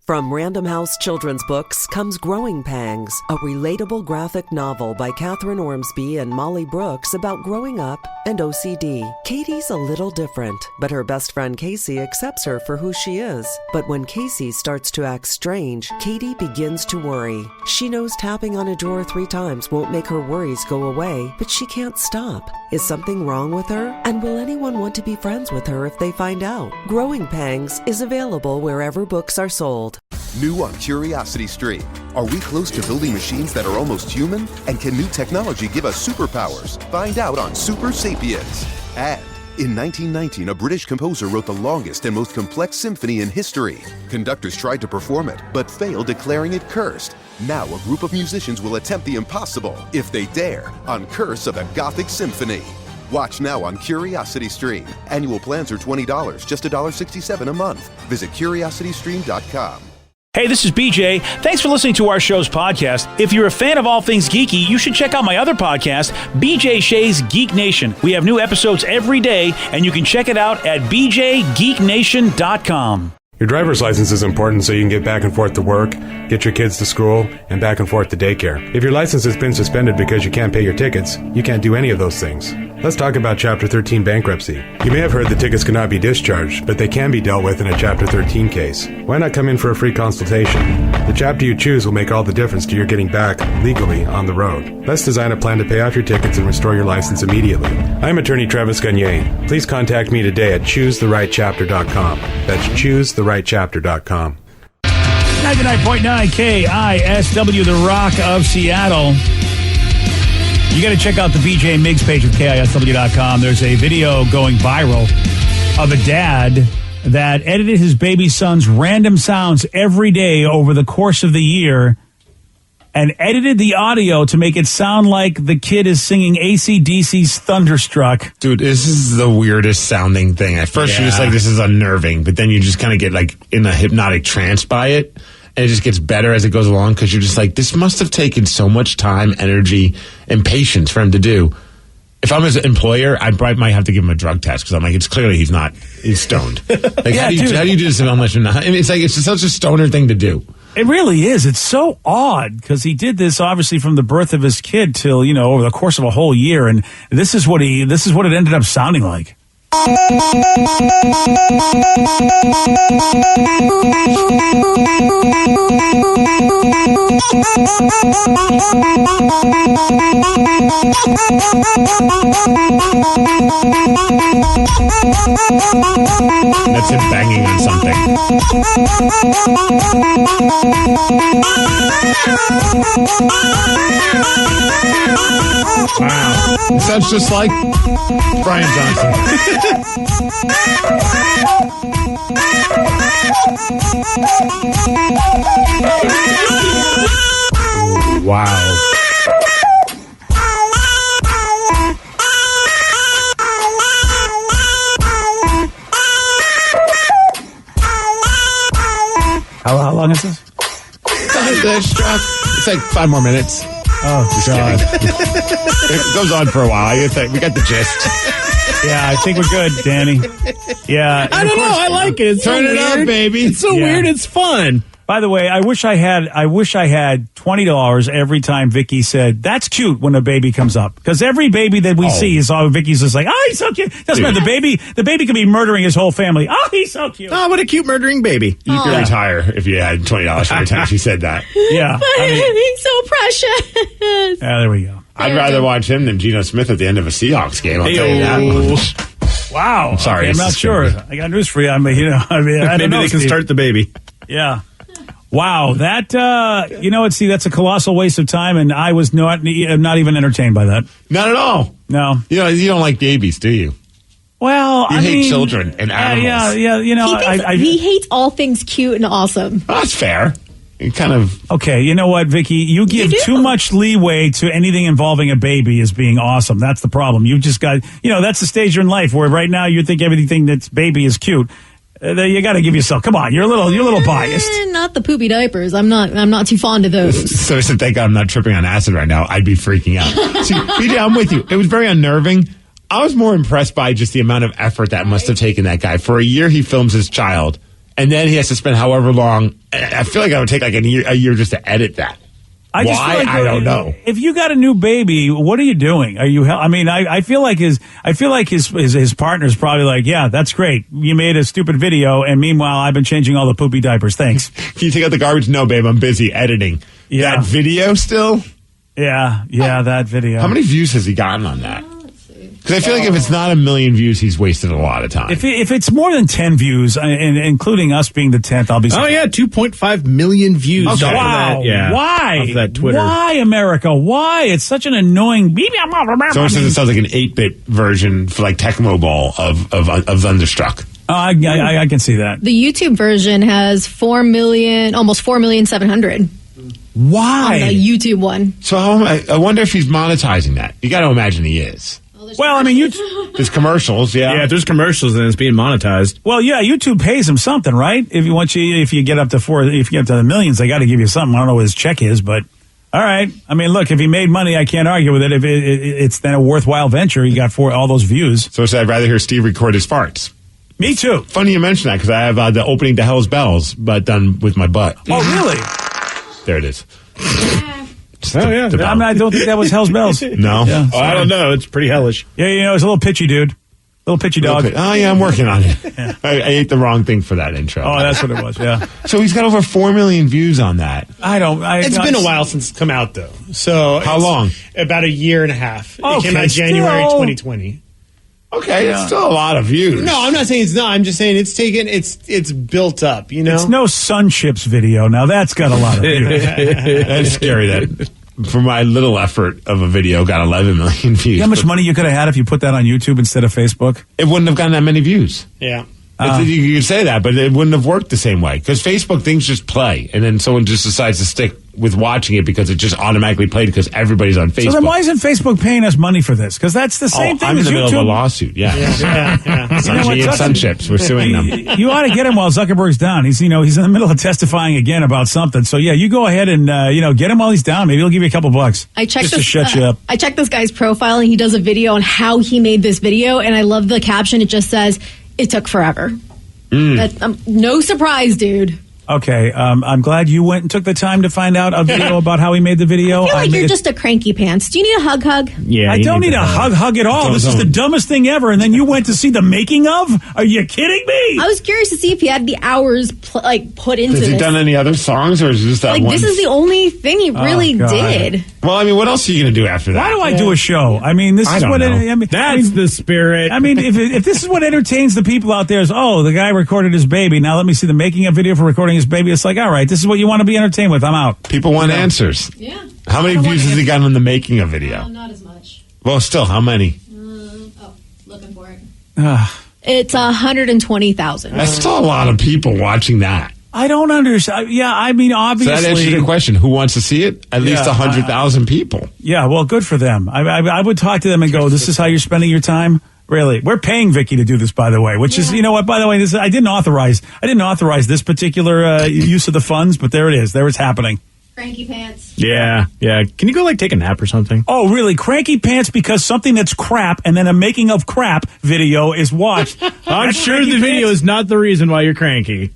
From Random House Children's Books comes Growing Pangs, a relatable graphic novel by Catherine Ormsby and Molly Brooks about growing up and OCD. Katie's a little different, but her best friend Casey accepts her for who she is. But when Casey starts to act strange, Katie begins to worry. She knows tapping on a drawer 3 times won't make her worries go away, but she can't stop. Is something wrong with her? And will anyone want to be friends with her if they find out? Growing Pangs is available wherever books are sold. New on Curiosity Stream. Are we close to building machines that are almost human? And can new technology give us superpowers? Find out on Super Sapiens. And in 1919, a British composer wrote the longest and most complex symphony in history. Conductors tried to perform it, but failed, declaring it cursed. Now a group of musicians will attempt the impossible, if they dare, on Curse of the Gothic Symphony. Watch now on Curiosity Stream. Annual plans are $20, just $1.67 a month. Visit curiositystream.com. Hey, this is BJ. Thanks for listening to our show's podcast. If you're a fan of all things geeky, you should check out my other podcast, BJ Shea's Geek Nation. We have new episodes every day, and you can check it out at bjgeeknation.com. Your driver's license is important so you can get back and forth to work, get your kids to school, and back and forth to daycare. If your license has been suspended because you can't pay your tickets, you can't do any of those things. Let's talk about Chapter 13 bankruptcy. You may have heard that tickets cannot be discharged, but they can be dealt with in a Chapter 13 case. Why not come in for a free consultation? The chapter you choose will make all the difference to your getting back legally on the road. Let's design a plan to pay off your tickets and restore your license immediately. I'm attorney Travis Gagne. Please contact me today at choosetherightchapter.com. That's choosetherightchapter.com. 99.9 KISW, the Rock of Seattle. You got to check out the BJ Miggs page of KISW.com. There's a video going viral of a dad that edited his baby son's random sounds every day over the course of the year and edited the audio to make it sound like the kid is singing AC/DC's Thunderstruck. Dude, this is the weirdest sounding thing. At first you're just like, this is unnerving, but then you just kind of get like in a hypnotic trance by it. And it just gets better as it goes along because you're just like, this must have taken so much time, energy, and patience for him to do. If I'm his employer, I might have to give him a drug test because I'm like, it's clearly he's stoned. Like, Yeah, how do you do this unless you're not? I mean, it's like, it's just such a stoner thing to do. It really is. It's so odd because he did this obviously from the birth of his kid till, over the course of a whole year. And this is what it ended up sounding like. That's him banging on something. Wow. It sounds just like Brian Johnson. Wow. How long is this? It's like 5 more minutes. Oh, God. It goes on for a while. We got the gist. Yeah, I think we're good, Danny. Yeah. I don't know. I like it. It's Turn so it weird. up, baby. It's so weird. It's fun. By the way, I wish I had $20 every time Vicky said, that's cute when a baby comes up. Because every baby that we see is all Vicky's just like, oh, he's so cute. Doesn't matter. The baby could be murdering his whole family. Oh, he's so cute. Oh, what a cute murdering baby. You could retire if you had $20 every time she said that. Yeah. He's so precious. Yeah, there we go. I'd rather watch him than Geno Smith at the end of a Seahawks game. I'll tell you that much. Wow. I'm sorry. Okay, I'm not sure. I got news for you. I don't know. Maybe they can start the baby. Yeah. Wow, that that's a colossal waste of time, and I was not even entertained by that. Not at all. No. You don't like babies, do you? Well, you hate children and animals. Yeah. He hates all things cute and awesome. Oh, that's fair. You kind of... Okay, you know what, Vicky? You give too much leeway to anything involving a baby as being awesome. That's the problem. You've just got, that's the stage you're in life where right now you think everything that's baby is cute. You got to give yourself. Come on, you're a little biased. Not the poopy diapers. I'm not too fond of those. So thank God I'm not tripping on acid right now. I'd be freaking out. See, BJ, I'm with you. It was very unnerving. I was more impressed by just the amount of effort that must have taken that guy. For a year, he films his child, and then he has to spend however long. I feel like I would take like a year just to edit that. I just feel like I don't know. If you got a new baby, what are you doing? Are you? I mean, I feel like his partner's probably like, yeah, that's great. You made a stupid video, and meanwhile, I've been changing all the poopy diapers. Thanks. Can you take out the garbage? No, babe, I'm busy editing. Yeah. That video still? Yeah, that video. How many views has he gotten on that? Because I feel like if it's not 1 million views, he's wasted a lot of time. If it's more than 10 views, and including us being the 10th, I'll be surprised. Oh, yeah, 2.5 million views. Okay. Wow. Why? Off that Twitter. Why, America? Why? It's such an annoying... Someone says it sounds like an 8-bit version for like Tecmo Bowl of Thunderstruck. I can see that. The YouTube version has 4,000,000, almost 4,700,000. Why? On the YouTube one. So I wonder if he's monetizing that. You got to imagine he is. Well, I mean, YouTube... There's commercials, yeah. Yeah, if there's commercials, then it's being monetized. Well, yeah, YouTube pays him something, right? If you get up to the millions, they got to give you something. I don't know what his check is, but all right. I mean, look, if he made money, I can't argue with it. If it's then a worthwhile venture, he got all those views. So I'd rather hear Steve record his farts. Me too. Funny you mention that because I have the opening to Hell's Bells, but done with my butt. Oh, really? There it is. Oh, yeah. I don't think that was Hell's Bells. No? Yeah, I don't know. It's pretty hellish. Yeah, it's a little pitchy, dude. Little pitchy dog. Oh, yeah, I'm working on it. Yeah. I ate the wrong thing for that intro. Oh, that's what it was, yeah. So he's got over 4 million views on that. It's been a while since it's come out, though. So how long? About a year and a half. It came out January 2020. Okay, it's still a lot of views. No, I'm not saying it's not. I'm just saying it's built up, you know? It's no Sun Chips video. Now, that's got a lot of views. That's scary that for my little effort of a video got 11 million views. You know how much money you could have had if you put that on YouTube instead of Facebook? It wouldn't have gotten that many views. Yeah. You could say that, but it wouldn't have worked the same way. Because Facebook, things just play, and then someone just decides to stick with watching it because it just automatically played because everybody's on Facebook. So then why isn't Facebook paying us money for this? Because that's the same thing I'm as in the YouTube. middle of a lawsuit, yeah. Sunshine and Sun Chips, we're suing them. You ought to get him while Zuckerberg's down. He's in the middle of testifying again about something. So yeah, you go ahead and get him while he's down. Maybe he'll give you a couple bucks. I checked just to shut you up. I checked this guy's profile, and he does a video on how he made this video, and I love the caption. It just says, "It took forever." No surprise, dude. Okay, I'm glad you went and took the time to find out a video about how he made the video. I feel like you're just a cranky pants. Do you need a hug? Yeah, I don't need a hug at all. This is the dumbest thing ever. And then you went to see the making of? Are you kidding me? I was curious to see if he had the hours put into this. Has he done any other songs, or is it just that one? This is the only thing he really did. Well, I mean, what else are you going to do after that? What I do a show? I mean, this is what that's the spirit. I mean, if this is what entertains the people out there is, the guy recorded his baby. Now let me see the making of video for recording his baby. It's like, all right, this is what you want to be entertained with. I'm out. People want answers. Yeah. How many views has he gotten on the making of video? Not as much. Well, still, how many? Looking for it. It's 120,000. That's still a lot of people watching that. I don't understand. Yeah, I mean, obviously. So that answers the question. Who wants to see it? At least 100,000 people. Yeah, well, good for them. I would talk to them and go, this is how you're spending your time? Really? We're paying Vicky to do this, by the way, which is, you know what, by the way, I didn't authorize this particular use of the funds, but there it is. There it's happening. Cranky pants. Yeah. Can you go take a nap or something? Oh, really? Cranky pants because something that's crap and then a making of crap video is watched. I'm sure the video is not the reason why you're cranky.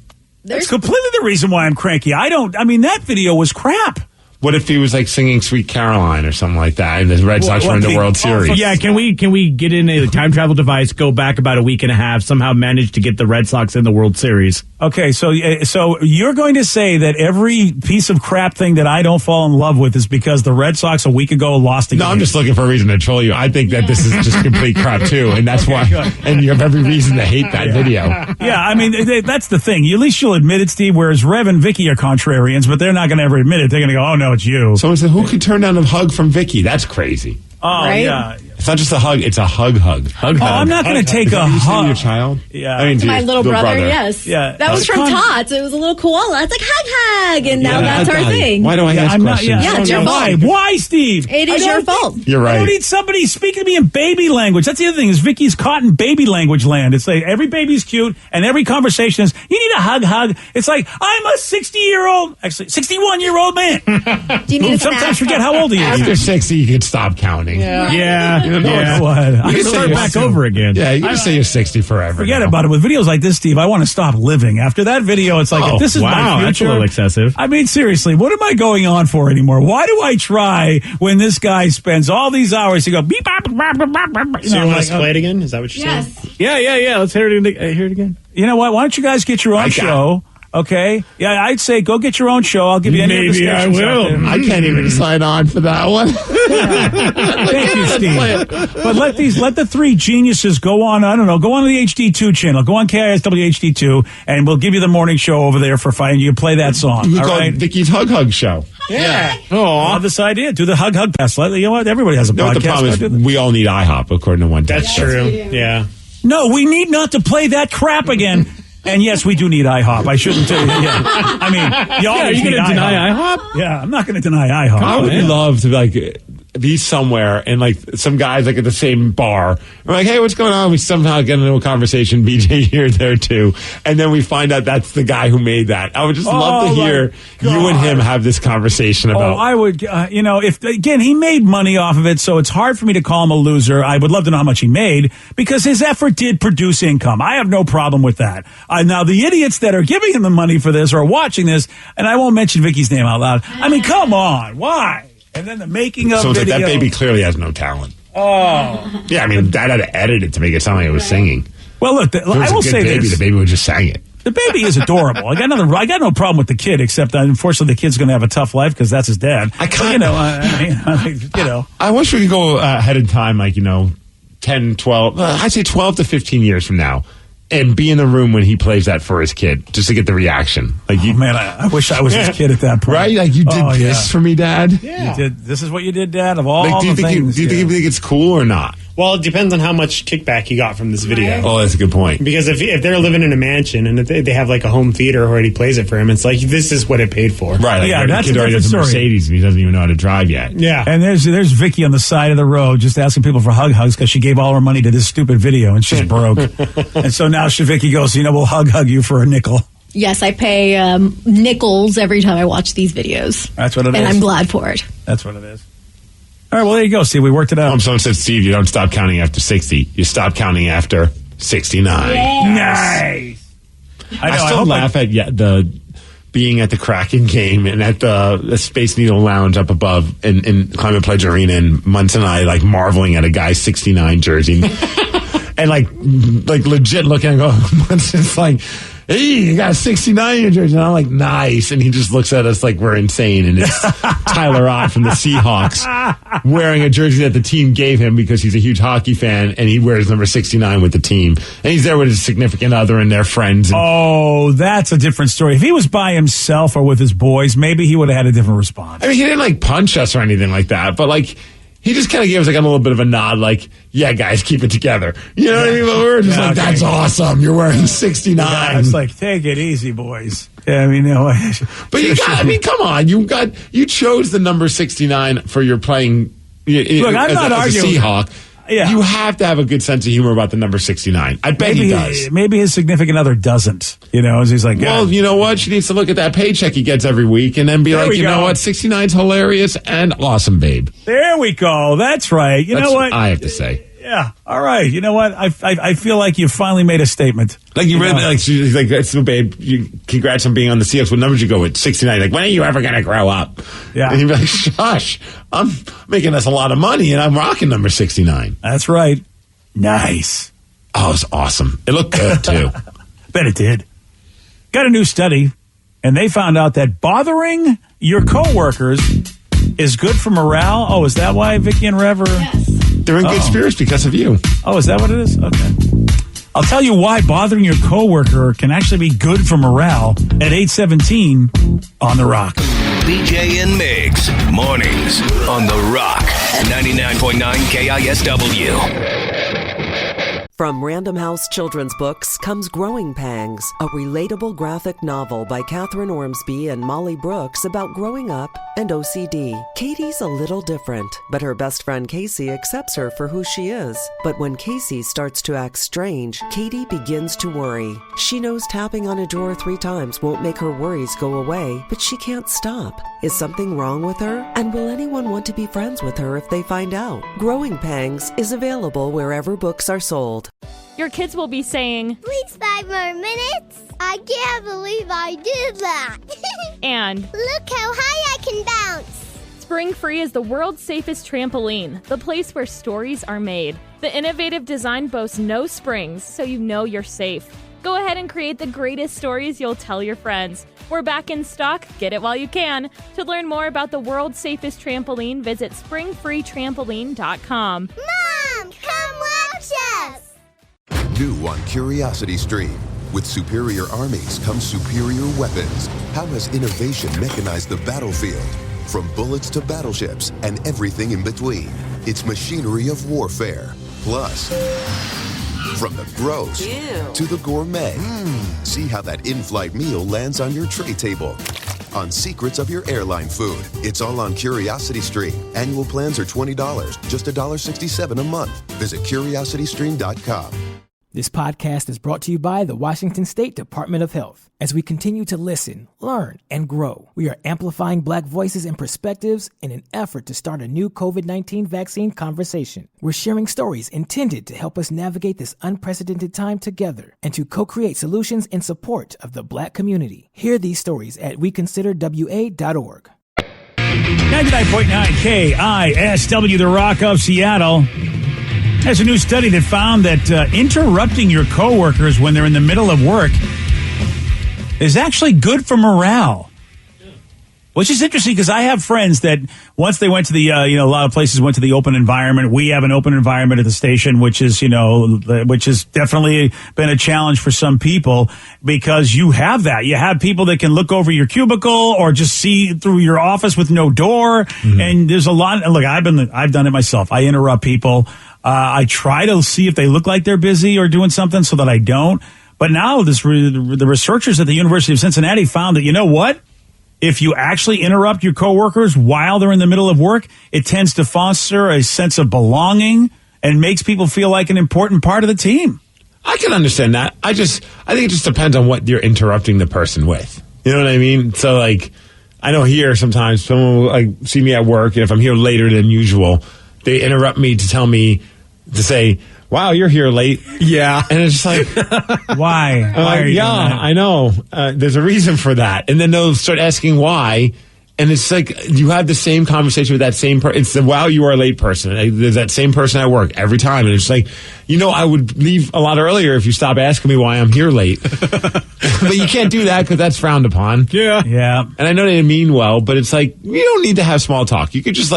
That's completely the reason why I'm cranky. That video was crap. What if he was like singing Sweet Caroline or something like that and the Red Sox were in the World Series? Yeah, can we get in a time travel device, go back about a week and a half, somehow manage to get the Red Sox in the World Series? Okay, so you're going to say that every piece of crap thing that I don't fall in love with is because the Red Sox a week ago lost a game? No, I'm just looking for a reason to troll you. I think that this is just complete crap too, and that's why. And you have every reason to hate that video. Yeah, I mean that's the thing. At least you'll admit it, Steve. Whereas Rev and Vicky are contrarians, but they're not going to ever admit it. They're going to go, "Oh no, it's you." Someone said, "Who could turn down a hug from Vicky?" That's crazy. Oh, right? Yeah. It's not just a hug; it's a hug. I'm not going to take a hug. Your child? Yeah. I mean, To my little brother, yes. Yeah. That was from Tots. It was a little koala. It's like hug, and now that's our thing. Why do I ask questions? Yeah, it's your fault. Why, Steve? It is your fault. You're right. I don't need somebody speaking to me in baby language. That's the other thing is Vicky's caught in baby language land. It's like every baby's cute, and every conversation is, you need a hug. It's like, I'm a 61-year-old man. Do you need Sometimes forget how old he is. After 60, you can stop counting. Yeah. Yeah, what? I can start back over again. Yeah, you can say you're 60 forever. Forget now. about it. With videos like this, Steve, I want to stop living. After that video, it's like, if this is my wow, future. that's a little excessive. I mean, seriously, what am I going on for anymore? Why do I try when this guy spends all these hours to go beep, bop, bop, bop, bop, bop, So you want us to play it again? Is that what you're saying? Yes. Yeah. Let's hear it again. You know what? Why don't you guys get your own show? Okay? Yeah, I'd say go get your own show. I'll give you any of the Maybe I stations out will. there. I can't even sign on for that one. Thank you, Steve. But let the three geniuses go on, I don't know, go on to the HD2 channel. Go on KISW HD2, and we'll give you the morning show over there for fun. You play that song. We All call right? it Vicky's Hug Show. Yeah. I love this idea. Do the hug pass. You know what? Everybody has a You know podcast. what the problem Go do is? We all need IHOP, according to one That's text. true. Yeah. No, we need not to play that crap again. And yes, we do need IHOP. I shouldn't tell you. Yeah. I mean, you Are always you going need to deny IHOP? Yeah, I'm not going to deny IHOP. I would love to be somewhere and some guys at the same bar. We're like, hey, what's going on? We somehow get into a conversation. BJ here, there too, and then we find out that's the guy who made that. I would just love to hear you and him have this conversation about. I would. If again he made money off of it, so it's hard for me to call him a loser. I would love to know how much he made because his effort did produce income. I have no problem with that. Now the idiots that are giving him the money for this or watching this, and I won't mention Vicky's name out loud. I mean, come on, why? And then the making of so it's video. like that baby clearly has no talent. Oh, Yeah, I mean, Dad had to edit it to make it sound like it was singing. well, look. If it was I will a good say baby, this: the baby would just sang it. the baby is adorable. I got no problem with the kid, except unfortunately the kid's going to have a tough life because that's his dad. I wish we could go ahead in time, 10, 12, I'd say 12 to 15 years from now, and be in the room when he plays that for his kid, just to get the reaction. Man, I wish I was his kid at that point. Right? Like, you did this for me, Dad? You did. This is what you did, Dad. Of all Do you the think things. do you think it's cool or not? Well, it depends on how much kickback he got from this video. Oh, that's a good point. Because if they're living in a mansion and if they have a home theater where he plays it for him, it's like, this is what it paid for. Right. Yeah, the that's kid a already different has a story. Mercedes and he doesn't even know how to drive yet. Yeah. And there's Vicky on the side of the road just asking people for hugs because she gave all her money to this stupid video and she's broke. And so now Vicky goes, we'll hug you for a nickel. Yes, I pay nickels every time I watch these videos. That's what it is. And I'm glad for it. That's what it is. All right, well, there you go. See, we worked it out. Someone said, Steve, you don't stop counting after 60. You stop counting after 69. Nice. I still laugh at the being at the Kraken game and at the Space Needle Lounge up above in Climate Pledge Arena, and Munson and I marveling at a guy's 69 jersey. And legit looking and go, Munson's like, hey, you got a 69 in your jersey. And I'm like, nice. And he just looks at us like we're insane. And it's Tyler Ott from the Seahawks wearing a jersey that the team gave him because he's a huge hockey fan, and he wears number 69 with the team. And he's there with his significant other and their friends. Oh, that's a different story. If he was by himself or with his boys, maybe he would have had a different response. I mean, he didn't punch us or anything like that, but he just kind of gave us a little bit of a nod, yeah, guys, keep it together. You know what I mean? But we were just that's awesome. You're wearing 69. Yeah, it's take it easy, boys. Yeah, I mean, But come on. You chose the number 69 for your playing. Look, I'm not arguing. A Seahawk. Yeah. You have to have a good sense of humor about the number 69. I bet he does. Maybe his significant other doesn't. As he's like, well, you know what? She needs to look at that paycheck he gets every week and then be There like, we you go. know what? 69's hilarious and awesome, babe. There we go. That's right. You That's know what? I have to say. Yeah. All right. You know what? I feel like you finally made a statement. You read, she's like, so babe, congrats on being on the Seahawks. What number did you go with? 69. When are you ever going to grow up? Yeah. And he'd be like, shush, I'm making us a lot of money and I'm rocking number 69. That's right. Nice. Oh, it's awesome. It looked good, too. Bet it did. Got a new study, and they found out that bothering your coworkers is good for morale. Oh, is that why Vicky and Rev are... Yes. They're in good spirits because of you. Oh, is that what it is? Okay. I'll tell you why bothering your coworker can actually be good for morale at 8:17 on The Rock. BJ and Migs, mornings on The Rock, 99.9 KISW. From Random House Children's Books comes Growing Pangs, a relatable graphic novel by Catherine Ormsby and Molly Brooks about growing up and OCD. Katie's a little different, but her best friend Casey accepts her for who she is. But when Casey starts to act strange, Katie begins to worry. She knows tapping on a drawer 3 times won't make her worries go away, but she can't stop. Is something wrong with her? And will anyone want to be friends with her if they find out? Growing Pangs is available wherever books are sold. Your kids will be saying, "Please 5 more minutes. I can't believe I did that." and "Look how high I can bounce." Spring Free is the world's safest trampoline, the place where stories are made. The innovative design boasts no springs, so you know you're safe. Go ahead and create the greatest stories you'll tell your friends. We're back in stock. Get it while you can. To learn more about the world's safest trampoline, visit springfreetrampoline.com. Mom, come watch us. New on Curiosity Stream. With superior armies comes superior weapons. How has innovation mechanized the battlefield? From bullets to battleships and everything in between. It's machinery of warfare. Plus, from the gross to the gourmet. See how that in-flight meal lands on your tray table. On secrets of your airline food. It's all on Curiosity Stream. Annual plans are $20, just $1.67 a month. Visit curiositystream.com. This podcast is brought to you by the Washington State Department of Health. As we continue to listen, learn, and grow, we are amplifying Black voices and perspectives in an effort to start a new COVID-19 vaccine conversation. We're sharing stories intended to help us navigate this unprecedented time together and to co-create solutions in support of the Black community. Hear these stories at weconsiderwa.org. 99.9 KISW, the Rock of Seattle. There's a new study that found that interrupting your coworkers when they're in the middle of work is actually good for morale. Which is interesting because I have friends that once they went to the, a lot of places went to the open environment. We have an open environment at the station, which is, which has definitely been a challenge for some people because you have that. You have people that can look over your cubicle or just see through your office with no door. Mm-hmm. And there's a lot. Look, I've done it myself. I interrupt people. I try to see if they look like they're busy or doing something so that I don't. But now the researchers at the University of Cincinnati found that, you know what? If you actually interrupt your coworkers while they're in the middle of work, it tends to foster a sense of belonging and makes people feel like an important part of the team. I can understand that. I think it just depends on what you're interrupting the person with. You know what I mean? So, like, I know here sometimes someone will see me at work, and if I'm here later than usual, they interrupt me to tell me to say, "Wow, you're here late." Yeah. And it's just like, why? Why are you doing that? I know. There's a reason for that. And then they'll start asking why. And it's like you have the same conversation with that same person. It's the, "Wow, you are a late person." There's that same person at work every time. And it's like, I would leave a lot earlier if you stop asking me why I'm here late. But you can't do that because that's frowned upon. Yeah. Yeah. And I know they mean well, but it's like, you don't need to have small talk. You could just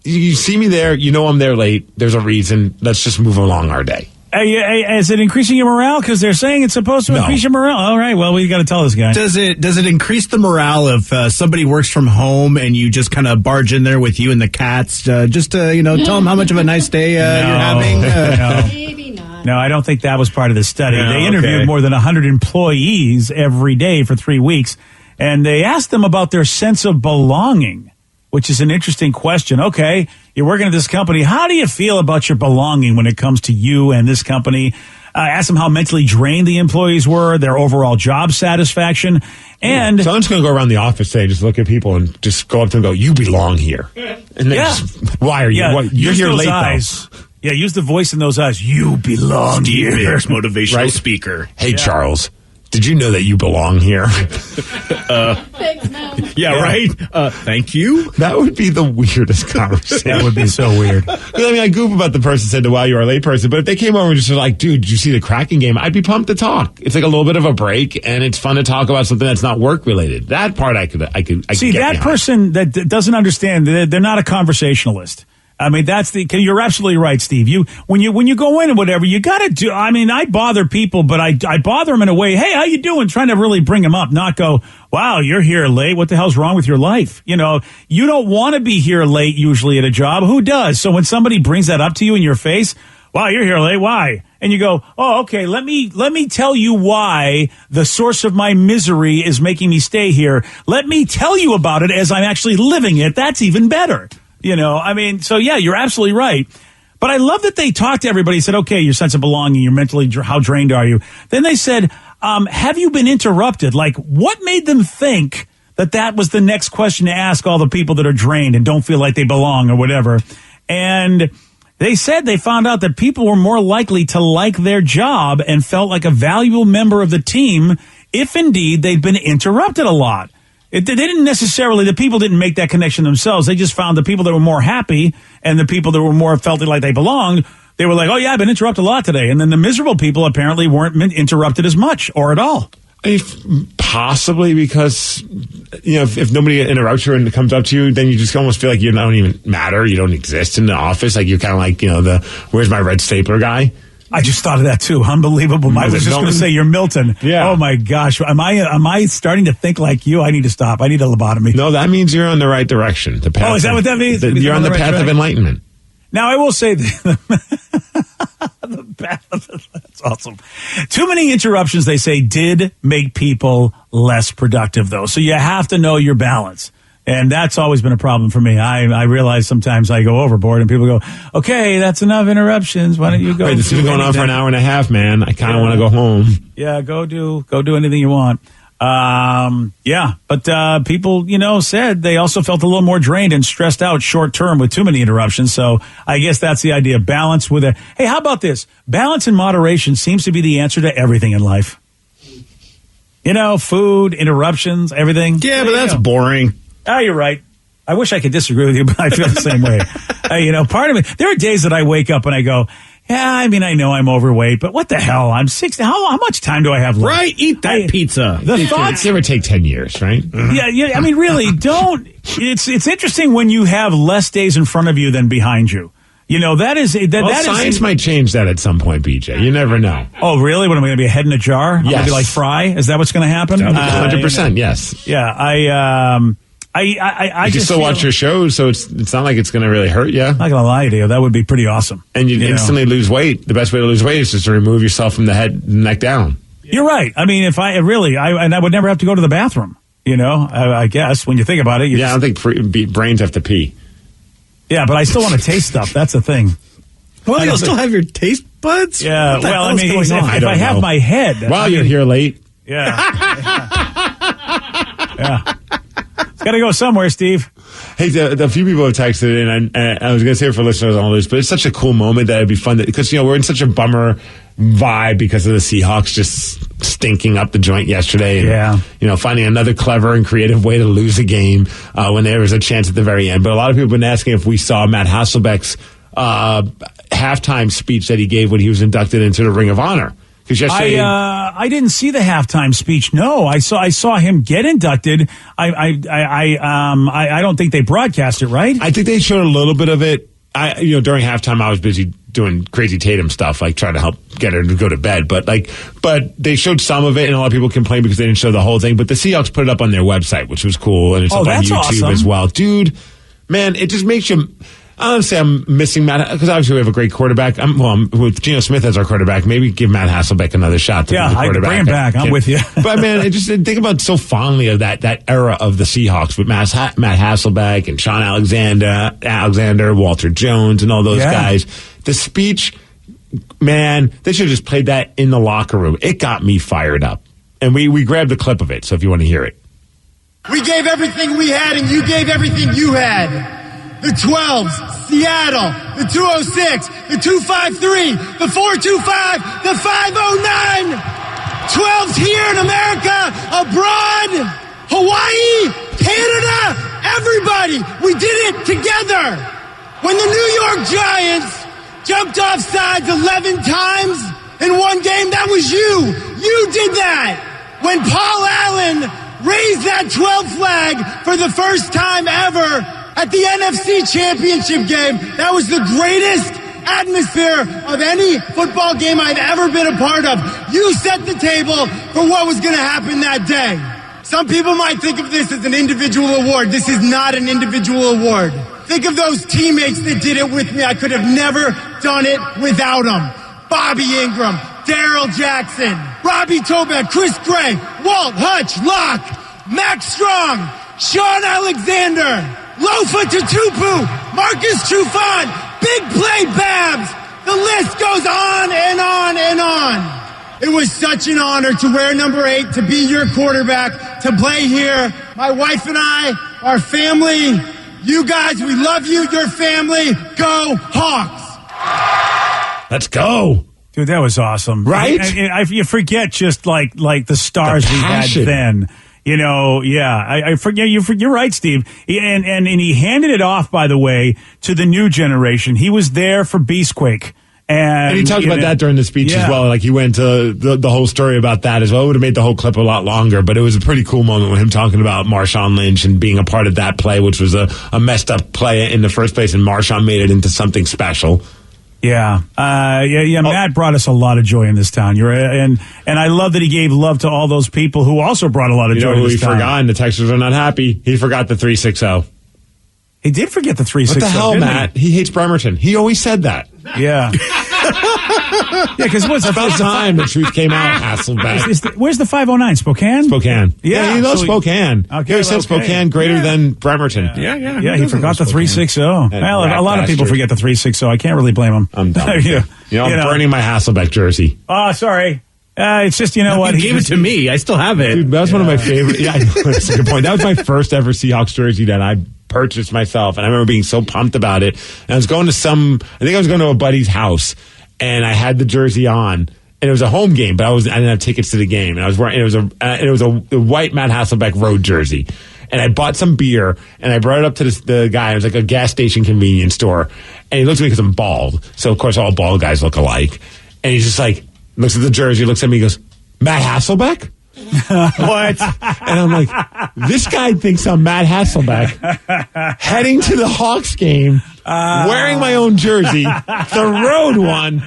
you see me there, I'm there late. There's a reason. Let's just move along our day. Is it increasing your morale? Because they're saying it's supposed to increase your morale. All right, well, we got to tell this guy. Does it increase the morale if somebody works from home and you just kind of barge in there with you and the cats just to, tell them how much of a nice day you're having? No. Maybe not. No, I don't think that was part of the study. No, they interviewed more than 100 employees every day for 3 weeks, and they asked them about their sense of belonging, which is an interesting question. Okay, you're working at this company. How do you feel about your belonging when it comes to you and this company? Ask them how mentally drained the employees were, their overall job satisfaction. And someone's going to go around the office today, just look at people and just go up to them and go, "You belong here." And then why are you? Yeah, you're here late, eyes. Though. Yeah, use the voice in those eyes. "You belong Steve here." Biggs, motivational speaker. Hey, Charles. Did you know that you belong here? Right? Thank you. That would be the weirdest conversation. That would be so weird. I goof about the person said, "Wow, you are a late person." But if they came over and just were like, "Dude, did you see the Kraken game?" I'd be pumped to talk. It's like a little bit of a break, and it's fun to talk about something that's not work related. That part I could see. Get that behind. Person that doesn't understand, they're not a conversationalist. I mean, you're absolutely right, Steve. When you go in and whatever, you got to do. I mean, I bother people, but I bother them in a way. "Hey, how you doing?" Trying to really bring them up, not go, "Wow, you're here late. What the hell's wrong with your life?" You don't want to be here late usually at a job. Who does? So when somebody brings that up to you in your face, "Wow, you're here late. Why?" and you go, oh, okay, let me tell you why the source of my misery is making me stay here. Let me tell you about it as I'm actually living it. That's even better. I mean, so yeah, you're absolutely right. But I love that they talked to everybody, said, okay, your sense of belonging, you're mentally, how drained are you? Then they said, have you been interrupted? Like, what made them think that was the next question to ask all the people that are drained and don't feel like they belong or whatever? And they said they found out that people were more likely to like their job and felt like a valuable member of the team if indeed they'd been interrupted a lot. They didn't necessarily, the people didn't make that connection themselves. They just found the people that were more happy and the people that were more felt like they belonged, they were like, oh yeah, I've been interrupted a lot today. And then the miserable people apparently weren't interrupted as much or at all. Possibly because, if nobody interrupts you and comes up to you, then you just almost feel like you don't even matter. You don't exist in the office. Like you're kind of like, where's my red stapler guy? I just thought of that too. Unbelievable. I was just going to say you're Milton. Yeah. Oh my gosh. Am I starting to think like you? I need to stop. I need a lobotomy. No, that means you're on the right direction. The path. Oh, is that what that means? You're on the path of enlightenment. Now I will say the path. That's awesome. Too many interruptions, they say, did make people less productive though. So you have to know your balance. And that's always been a problem for me. I realize sometimes I go overboard and people go, okay, that's enough interruptions. Why don't you go? Wait, this has been going on for an hour and a half, man. I kind of want to go home. Yeah, go do anything you want. But people, said they also felt a little more drained and stressed out short term with too many interruptions. So I guess that's the idea. Balance with it. Hey, how about this? Balance and moderation seems to be the answer to everything in life. Food, interruptions, everything. Yeah, but that's boring. Oh, you're right. I wish I could disagree with you, but I feel the same way. Part of me, there are days that I wake up and I go, yeah, I mean, I know I'm overweight, but what the hell? I'm 60. How much time do I have left? Right? Eat that pizza. The thoughts. Give or take 10 years, right? Mm-hmm. Yeah. I mean, really, don't. It's interesting when you have less days in front of you than behind you. Science might change that at some point, BJ. You never know. Oh, really? What, am I going to be a head in a jar? I'm yes. going to be like Fry? Is that what's going to happen? 100%, yes. Yeah, I just still watch your shows, so it's not like it's going to really hurt you. I'm not going to lie to you. That would be pretty awesome. And you instantly lose weight. The best way to lose weight is just to remove yourself from the head, neck down. You're right. I mean, if I would never have to go to the bathroom. I guess when you think about it. I don't think brains have to pee. Yeah, but I still want to taste stuff. That's the thing. Well, you'll still have your taste buds? Yeah. Well, I mean, if I have my head. While you're here late. Yeah. Yeah. It's got to go somewhere, Steve. Hey, a few people have texted in, and I was going to say it for listeners on this, but it's such a cool moment that it'd be fun because we're in such a bummer vibe because of the Seahawks just stinking up the joint yesterday. And, finding another clever and creative way to lose a game when there was a chance at the very end. But a lot of people have been asking if we saw Matt Hasselbeck's halftime speech that he gave when he was inducted into the Ring of Honor. I didn't see the halftime speech. No, I saw him get inducted. I don't think they broadcast it, right? I think they showed a little bit of it. During halftime, I was busy doing Crazy Tatum stuff, like trying to help get her to go to bed. But they showed some of it, and a lot of people complained because they didn't show the whole thing. But the Seahawks put it up on their website, which was cool, and it's up on YouTube awesome. As well, dude. Man, it just makes you. I don't say I'm missing Matt because obviously we have a great quarterback. With Geno Smith as our quarterback, maybe give Matt Hasselbeck another shot to be the quarterback. Bring him back. I'm with you. But man, I just think about so fondly of that era of the Seahawks with Matt Hasselbeck and Sean Alexander, Walter Jones, and all those guys. The speech, man, they should have just played that in the locker room. It got me fired up, and we grabbed a clip of it. So if you want to hear it, we gave everything we had, and you gave everything you had. The 12s, Seattle, the 206, the 253, the 425, the 509. 12s here in America, abroad, Hawaii, Canada, everybody. We did it together. When the New York Giants jumped off sides 11 times in one game, that was you. You did that. When Paul Allen raised that 12 flag for the first time ever at the NFC Championship game, that was the greatest atmosphere of any football game I've ever been a part of. You set the table for what was going to happen that day. Some people might think of this as an individual award. This is not an individual award. Think of those teammates that did it with me. I could have never done it without them. Bobby Ingram, Daryl Jackson, Robbie Tobeck, Chris Gray, Walt Hutch, Locke, Max Strong, Sean Alexander, Lofa Tatupu, Marcus Trufant, Big Play Babs. The list goes on and on and on. It was such an honor to wear number 8, to be your quarterback, to play here. My wife and I, our family, you guys, we love you, your family. Go Hawks! Let's go. Dude, that was awesome. Right? You forget just like the stars we had then. You know, yeah, I forget. You're right, Steve. And he handed it off, by the way, to the new generation. He was there for Beastquake. And he talked about that during the speech as well. Like he went to the whole story about that as well. It would have made the whole clip a lot longer, but it was a pretty cool moment with him talking about Marshawn Lynch and being a part of that play, which was a messed up play in the first place, and Marshawn made it into something special. Yeah. Matt brought us a lot of joy in this town. And I love that he gave love to all those people who also brought a lot of joy in this town. He forgot, and the Texans are not happy. He forgot the 360. He did forget the 360. What the hell, Matt? He hates Bremerton. He always said that. Yeah. Yeah, because what's about time the truth came out, Hasselbeck. Where's the 509? Spokane? Spokane. Yeah, he loves Spokane. Okay, he said Spokane greater than Bremerton. Yeah, he forgot the 360. Well, a lot of people forget the 360. I can't really blame him. I'm done. I'm burning my Hasselbeck jersey. Oh, sorry. It's just, you know what? He gave it to me. I still have it. Dude, that was one of my favorite. Yeah, I know. That's a good point. That was my first ever Seahawks jersey that I purchased myself, and I remember being so pumped about it. And I was going to a buddy's house, and I had the jersey on, and it was a home game, but I didn't have tickets to the game, and I was wearing it was a white Matt Hasselbeck road jersey, and I bought some beer, and I brought it up to the guy. It was like a gas station convenience store, and he looked at me because I'm bald, so of course all bald guys look alike, and he's just like looks at the jersey, looks at me, he goes, Matt Hasselbeck? What? And I'm like, this guy thinks I'm Matt Hasselbeck, heading to the Hawks game, wearing my own jersey, the road one,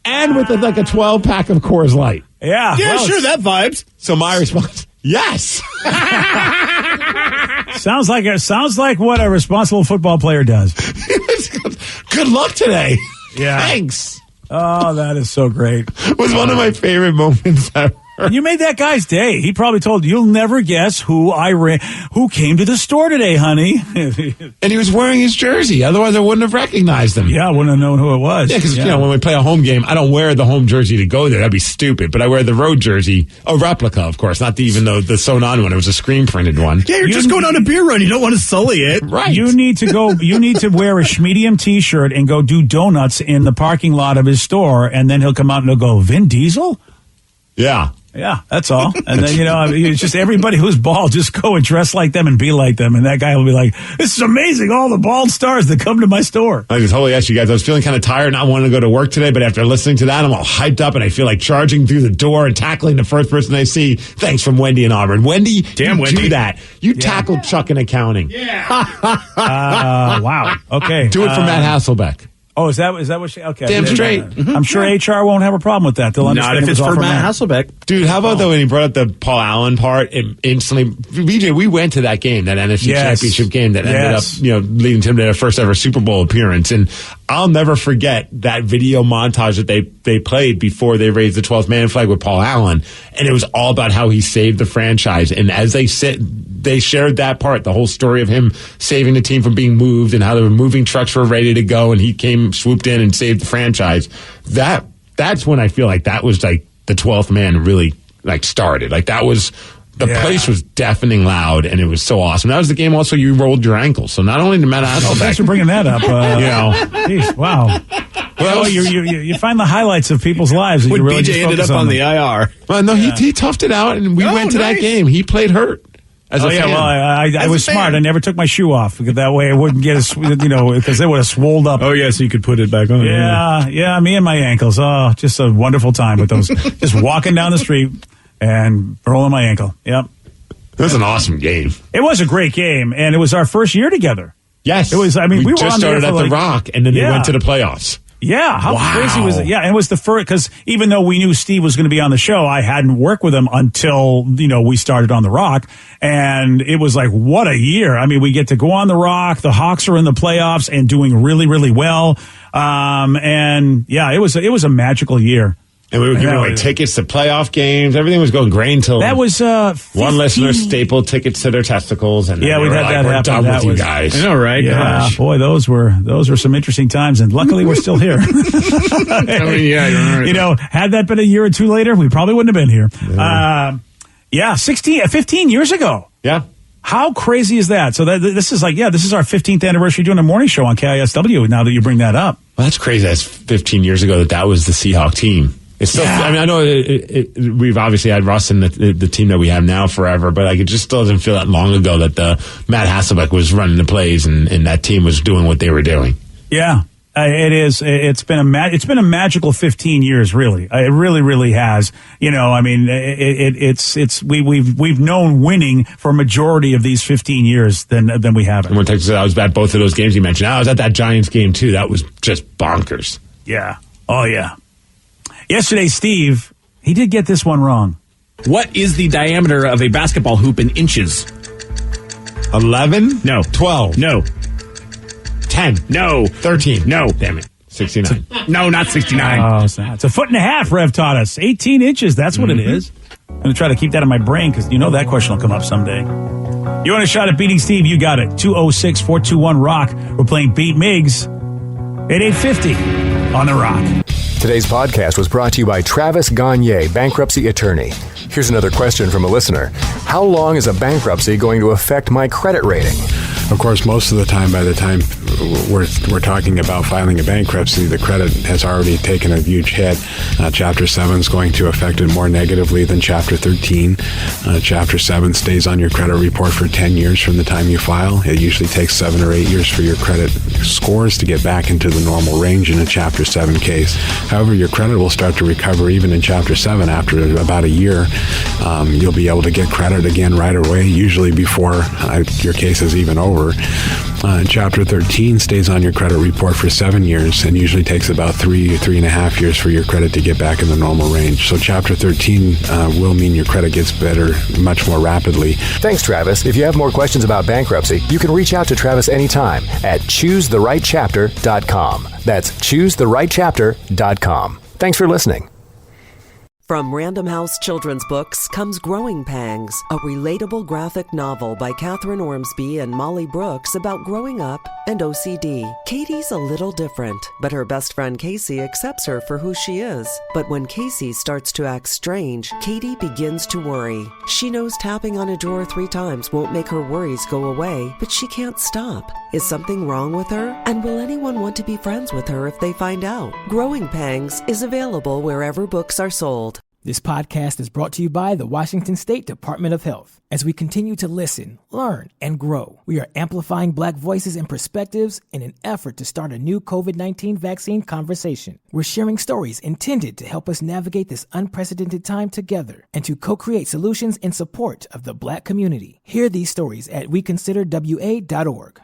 and with a 12-pack of Coors Light. Yeah. Yeah, well, sure, that vibes. So my response, yes. Sounds like what a responsible football player does. Good luck today. Yeah. Thanks. Oh, that is so great. It was one of my favorite moments ever. You made that guy's day. He probably told you'll never guess who came to the store today, honey. And he was wearing his jersey. Otherwise, I wouldn't have recognized him. Yeah, I wouldn't have known who it was. Yeah, because when we play a home game, I don't wear the home jersey to go there. That'd be stupid. But I wear the road jersey, a replica, of course, not even the sewn on one. It was a screen printed one. Yeah, you're just going on a beer run. You don't want to sully it, right? You need to wear a Schmedium T-shirt and go do donuts in the parking lot of his store, and then he'll come out and he'll go, Vin Diesel? Yeah. Yeah, that's all. And then, it's just everybody who's bald, just go and dress like them and be like them. And that guy will be like, this is amazing, all the bald stars that come to my store. I just totally asked you guys. I was feeling kind of tired, not wanting to go to work today, but after listening to that, I'm all hyped up, and I feel like charging through the door and tackling the first person I see. Thanks from Wendy in Auburn. Wendy, do that. You tackled Chuck in accounting. Yeah. Wow. Okay. Do it for Matt Hasselbeck. Oh, is that what she? Okay, damn straight. I'm sure HR won't have a problem with that. They'll understand not if it's for Matt Hasselbeck. Dude, how about though when he brought up the Paul Allen part? It instantly, BJ, we went to that game, that NFC Championship game that ended up, leading to their first ever Super Bowl appearance, and I'll never forget that video montage that they played before they raised the 12th man flag with Paul Allen, and it was all about how he saved the franchise. And as they shared that part, the whole story of him saving the team from being moved and how the moving trucks were ready to go, and he swooped in and saved the franchise. That's when I feel like that was like the 12th man really started. Like that was the place was deafening loud, and it was so awesome. That was the game also you rolled your ankle. So not only did Matt Hasselbeck, thanks for bringing that up. Geez, wow. Well, you find the highlights of people's lives. When really BJ ended up on the IR. Well, no, he toughed it out, and we went to that game. He played hurt. I was smart. I never took my shoe off because that way it wouldn't get because they would have swolled up. Oh yeah, so you could put it back on. Yeah, me and my ankles. Oh, just a wonderful time with those. Just walking down the street and rolling my ankle. Yep. It was an awesome game. It was a great game, and it was our first year together. Yes, it was. I mean, we were just on started at the Rock, and then they went to the playoffs. Yeah, how crazy was it? Yeah, and it was the first, because even though we knew Steve was going to be on the show, I hadn't worked with him until, we started on The Rock. And it was like, what a year. I mean, we get to go on The Rock. The Hawks are in the playoffs and doing really, really well. And yeah, it was a magical year. And we were giving away tickets to playoff games. Everything was going great until that was 15. One listener stapled tickets to their testicles, and we'd had that happen. Done with you guys. I know, right? Yeah, Gosh. boy, those were some interesting times, and luckily we're still here. I mean, had that been a year or two later, we probably wouldn't have been here. 15 years ago. Yeah. How crazy is that? So this is this is our 15th anniversary doing a morning show on KISW. Now that you bring that up, well, that's crazy. That's 15 years ago that was the Seahawk team. It's still, I mean, I know we've obviously had Russ and the team that we have now forever, but like it just still doesn't feel that long ago that Matt Hasselbeck was running the plays and that team was doing what they were doing. Yeah, it is. It's been a magical 15 years, really. It really, really has. I mean, we've known winning for a majority of these 15 years than we haven't. And when Texas said I was at both of those games you mentioned, I was at that Giants game too. That was just bonkers. Yeah. Oh yeah. Yesterday, Steve, he did get this one wrong. What is the diameter of a basketball hoop in inches? 11? No. 12? No. 10? No. 13? No. Damn it. 69. No, not 69. Oh, it's 1.5 Rev taught us. 18 inches, that's what it is. I'm going to try to keep that in my brain because that question will come up someday. You want a shot at beating Steve? You got it. 206-421-ROCK. We're playing Beat Miggs at 8:50 on The Rock. Today's podcast was brought to you by Travis Gagne, bankruptcy attorney. Here's another question from a listener. How long is a bankruptcy going to affect my credit rating? Of course, most of the time, by the time we're talking about filing a bankruptcy, the credit has already taken a huge hit. Chapter 7 is going to affect it more negatively than Chapter 13. Chapter 7 stays on your credit report for 10 years from the time you file. It usually takes 7 or 8 years for your credit scores to get back into the normal range in a Chapter 7 case. However, your credit will start to recover even in Chapter 7 after about a year. You'll be able to get credit again right away, usually before your case is even over. Chapter 13 stays on your credit report for 7 years and usually takes about 3.5 years for your credit to get back in the normal range. So Chapter 13 will mean your credit gets better much more rapidly. Thanks, Travis. If you have more questions about bankruptcy, you can reach out to Travis anytime at choosetherightchapter.com. That's choosetherightchapter.com. Thanks for listening. From Random House Children's Books comes Growing Pangs, a relatable graphic novel by Catherine Ormsby and Molly Brooks about growing up and OCD. Katie's a little different, but her best friend Casey accepts her for who she is. But when Casey starts to act strange, Katie begins to worry. She knows tapping on a drawer 3 times won't make her worries go away, but she can't stop. Is something wrong with her? And will anyone want to be friends with her if they find out? Growing Pangs is available wherever books are sold. This podcast is brought to you by the Washington State Department of Health. As we continue to listen, learn, and grow, we are amplifying Black voices and perspectives in an effort to start a new COVID-19 vaccine conversation. We're sharing stories intended to help us navigate this unprecedented time together and to co-create solutions in support of the Black community. Hear these stories at weconsiderwa.org.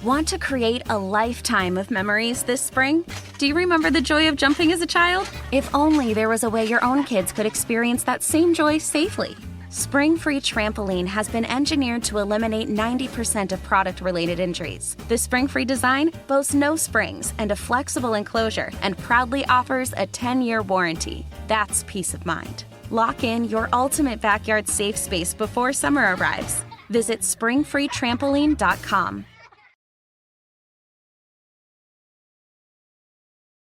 Want to create a lifetime of memories this spring? Do you remember the joy of jumping as a child? If only there was a way your own kids could experience that same joy safely. Spring Free Trampoline has been engineered to eliminate 90% of product-related injuries. The Spring Free design boasts no springs and a flexible enclosure and proudly offers a 10-year warranty. That's peace of mind. Lock in your ultimate backyard safe space before summer arrives. Visit springfreetrampoline.com.